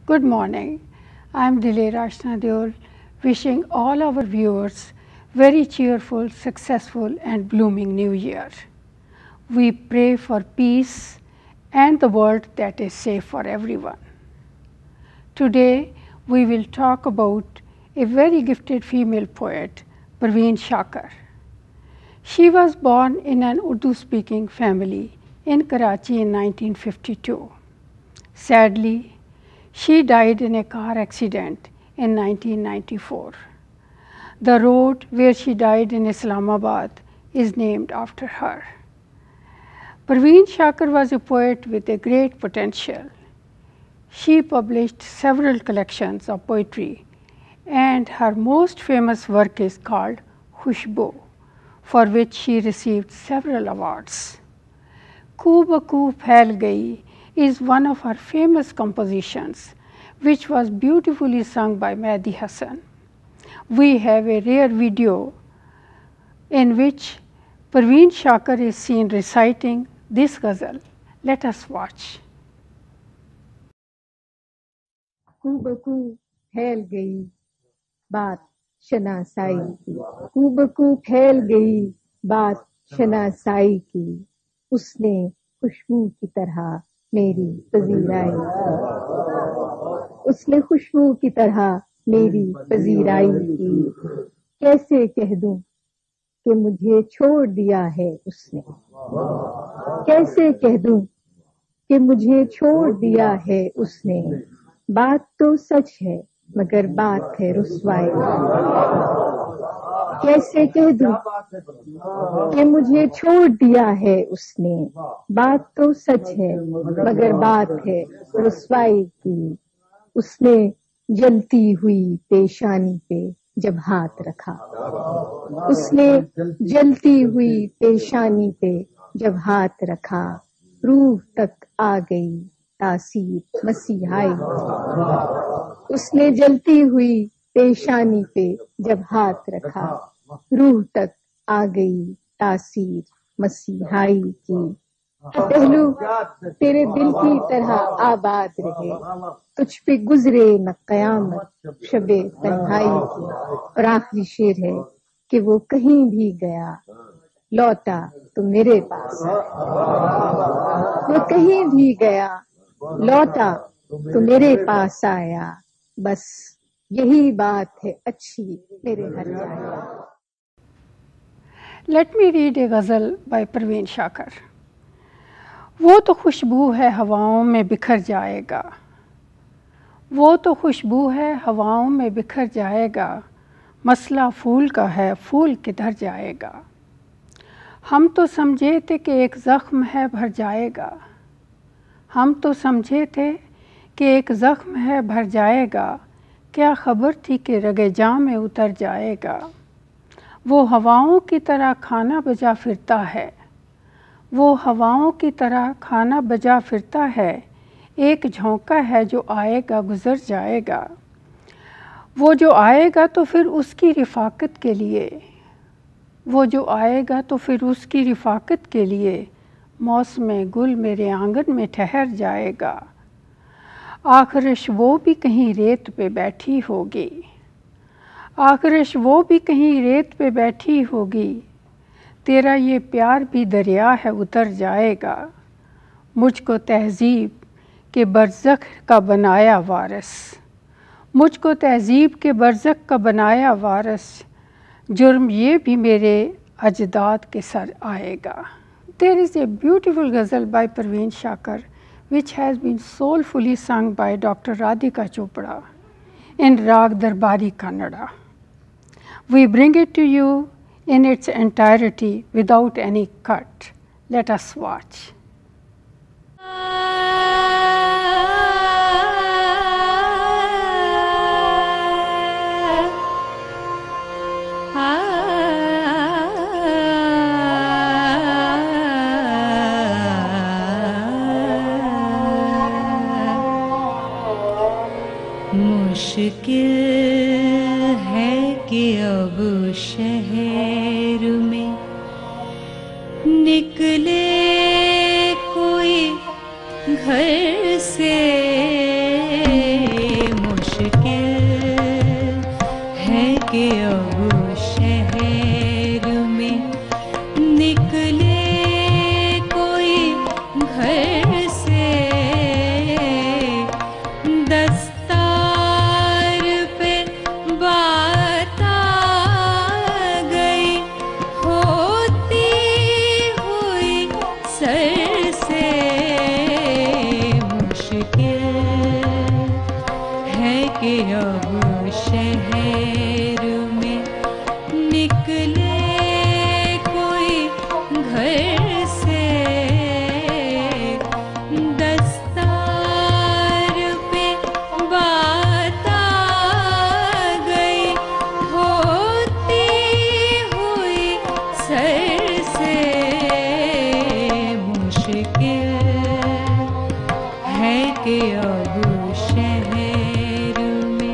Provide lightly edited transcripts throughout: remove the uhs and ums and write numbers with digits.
Good morning. I am Dilay Rashna Deol, wishing all our viewers very cheerful, successful and blooming New Year. We pray for peace and the world that is safe for everyone. Today we will talk about a very gifted female poet, Parveen Shakar. She was born in an Urdu-speaking family in Karachi in 1952. Sadly, she died in a car accident in 1994. The road where she died in Islamabad is named after her. Parveen Shakar was a poet with a great potential. She published several collections of poetry, and her most famous work is called Khushbu, for which she received several awards. Koo Ba Koo Phail Gayi is one of her famous compositions, which was beautifully sung by Mehdi Hasan. We have a rare video in which Parveen Shakar is seen reciting this ghazal. Let us watch. कू बकू फैल गई बात शनासाई की, कू बकू फैल गई बात शनासाई की, उसने खुशबू की तरह मेरी पजीराई की, उसने खुशबू की तरह मेरी पजीराई की। कैसे कह दूं कि मुझे छोड़ दिया है उसने, कैसे कह दूं कि मुझे छोड़ दिया है उसने। बात तो सच है मगर बात है रुसवाई। कैसे कह दूं कि मुझे छोड़ दिया है उसने, बात तो सच है मगर बात है रुसवाई की। उसने जलती हुई पेशानी पे जब हाथ रखा, उसने जलती हुई पेशानी पे जब हाथ रखा, रूह तक आ गई तासीर मसीहाई। उसने जलती हुई पेशानी पे जब हाथ रखा, रूह तक आ गई तासीर मसीहाई की। पहलू तेरे दिल की तरह आबाद रहे, तुझ पे गुजरे न कयामत शबे तन्हाई की। और आखिरी शेर है कि वो कहीं भी गया लौटा तो मेरे पास आया, वो कहीं भी गया लौटा तो मेरे पास आया, बस यही बात है अच्छी मेरे हर जाया। Let me read a ghazal by Parveen Shakar. वो तो खुशबू है हवाओं में बिखर जाएगा, वो तो खुशबू है हवाओं में बिखर जाएगा, मसला फूल का है फूल किधर जाएगा। हम तो समझे थे कि एक ज़ख्म है भर जाएगा, हम तो समझे थे कि एक ज़ख्म है भर जाएगा, क्या खबर थी कि रगे जाँ में उतर जाएगा। वो हवाओं की तरह खाना बजा फिरता है, वो हवाओं की तरह खाना बजा फिरता है, एक झोंका है जो आएगा गुज़र जाएगा। वो जो आएगा तो फिर उसकी रिफ़ाक़त के लिए, वो जो आएगा तो फिर उसकी रिफ़ाक़त के लिए, मौसम गुल मेरे आंगन में ठहर जाएगा। आखिरश वो भी कहीं रेत पे बैठी होगी, आखिरश वो भी कहीं रेत पे बैठी होगी, तेरा ये प्यार भी दरिया है उतर जाएगा। मुझको तहज़ीब के बरज़ख का बनाया वारिस, मुझको तहज़ीब के बरज़ख का बनाया वारिस, जुर्म ये भी मेरे अजदाद के सर आएगा। There is a beautiful ghazal by Parveen Shakar which has been soulfully sung by Dr. Radhika Chopra in Rag Darbari Kannada. We bring it to you in its entirety without any cut. Let us watch. मुश्किल है कि अब शहर में निकले कोई घर से है कि अब शहर में निकले कोई घर से, दस्तार पे बात आ गई होती हुई सर से। मुश्किल है कि अब शहर में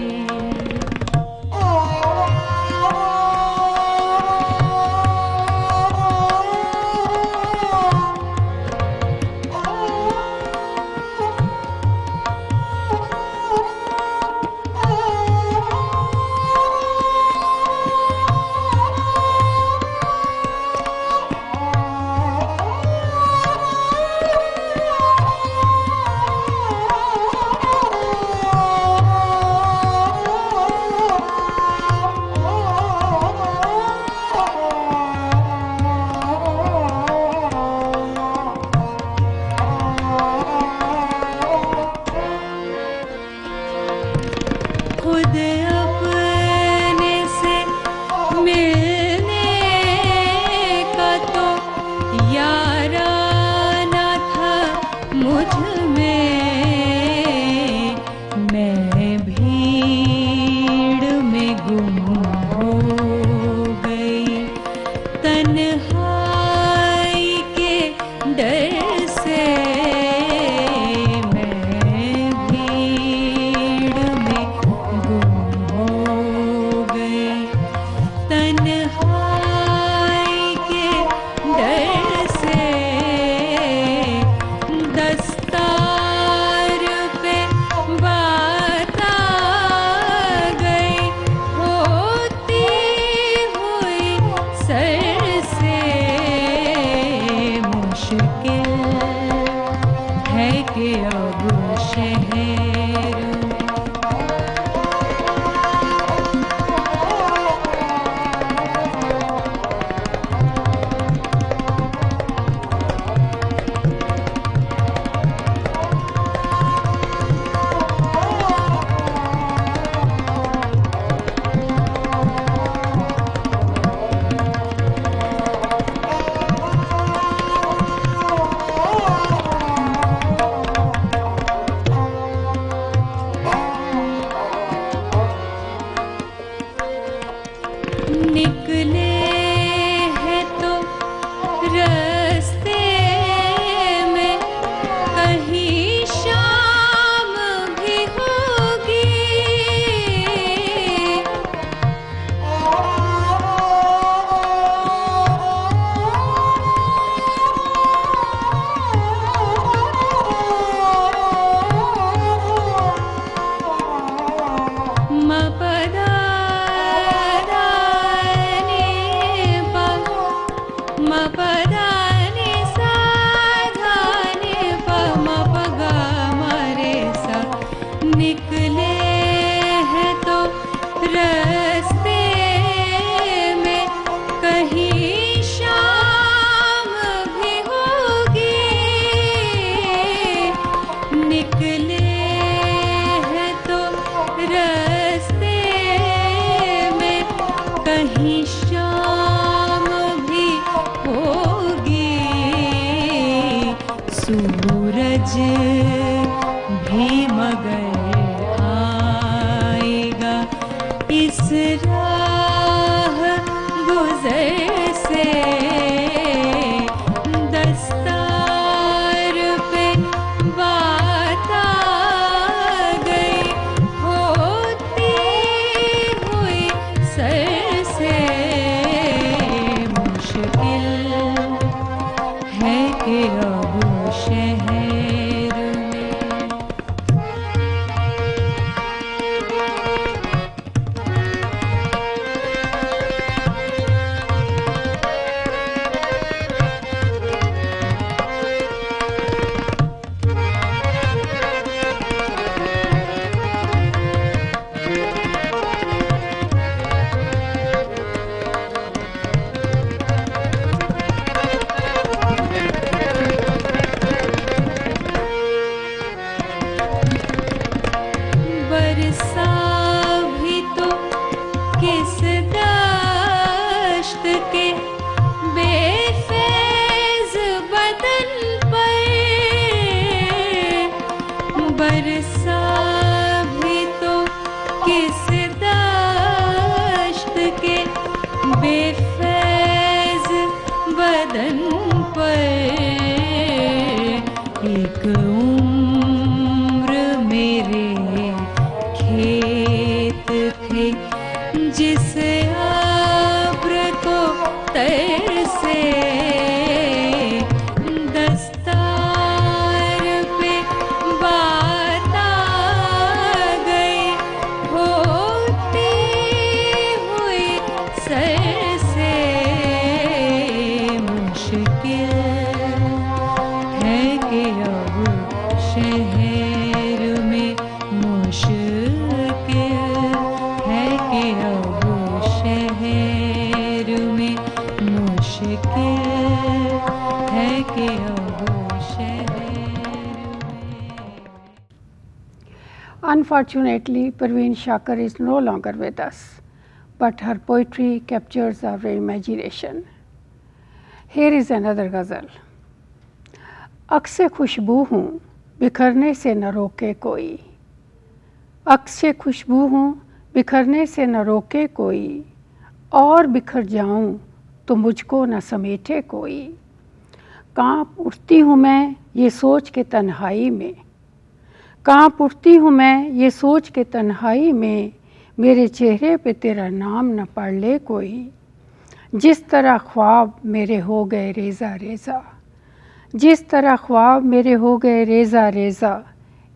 खुद अपने से मिलने का तो याराना था मुझ में। मैं भीड़ में गुम हो गई तन्हाई के डर से। है कि अब शहर निकले हैं तो रास्ते में कहीं शाम भी होगी। मपदानी साधानी मपगा मरे सा। निकले हैं तो रास्ते में कहीं शाम भी होगी। निकले हैं तो रास्ते में कहीं शाम भी होगी। सूरज भी मगर आएगा इस राह गुजर से। दस्तार पे बात आ गई होती हुई सर से। मुश्किल है कि अब शहर में सा भी तो किस दश्त के बेफैज बदन पर एक उम्र मेरे खेत थे जिस अब्र को तरसे दस्तार पे बात आ गई होती हुई सर से मुश्किल है कि अब शहर में मुश्किल है कि अब शहर में मुश्किल है कि अब शहर में। Unfortunately, Parveen Shakar is no longer with us, but her poetry captures our imagination. Here is another ghazal. अक्से खुशबू हूँ बिखरने से न रोके कोई, अक्से खुशबू हूँ बिखरने से न रोके कोई, और बिखर जाऊँ तो मुझको न समेटे कोई। काँप उठती हूँ मैं ये सोच के तन्हाई में, काँप उठती हूँ मैं ये सोच के तन्हाई में, मेरे चेहरे पे तेरा नाम न पढ़ ले कोई। जिस तरह ख्वाब मेरे हो गए रेज़ा रेज़ा, जिस तरह ख्वाब मेरे हो गए रेज़ा रेज़ा,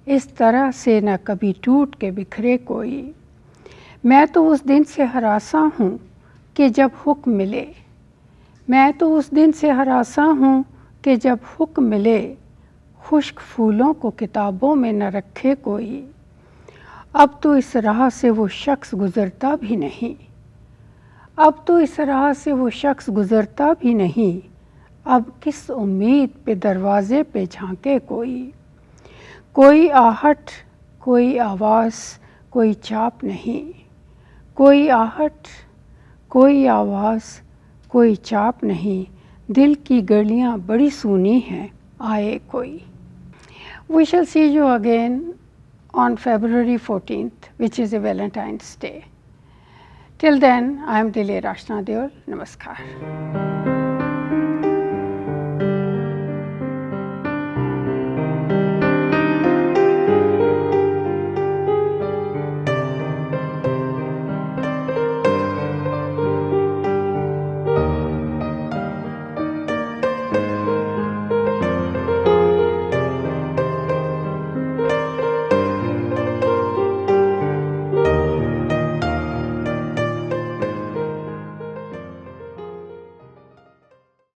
इस तरह से न कभी टूट के बिखरे कोई। मैं तो उस दिन से हरासा हूँ कि जब हुक्म मिले, मैं तो उस दिन से हरासा हूँ कि जब हुक्म मिले, खुश्क फूलों को किताबों में न रखे कोई। अब तो इस राह से वो शख्स गुज़रता भी नहीं, अब तो इस राह से वो शख्स गुज़रता भी नहीं, अब किस उम्मीद पे दरवाज़े पे झांके कोई। कोई आहट कोई आवाज़ कोई चाप नहीं, कोई आहट कोई आवाज़ कोई चाप नहीं, दिल की गलियां बड़ी सूनी हैं आए कोई। We shall see you again on February 14th, which is a Valentine's Day. Till then, I am Dileer Ashna Deol. Namaskar.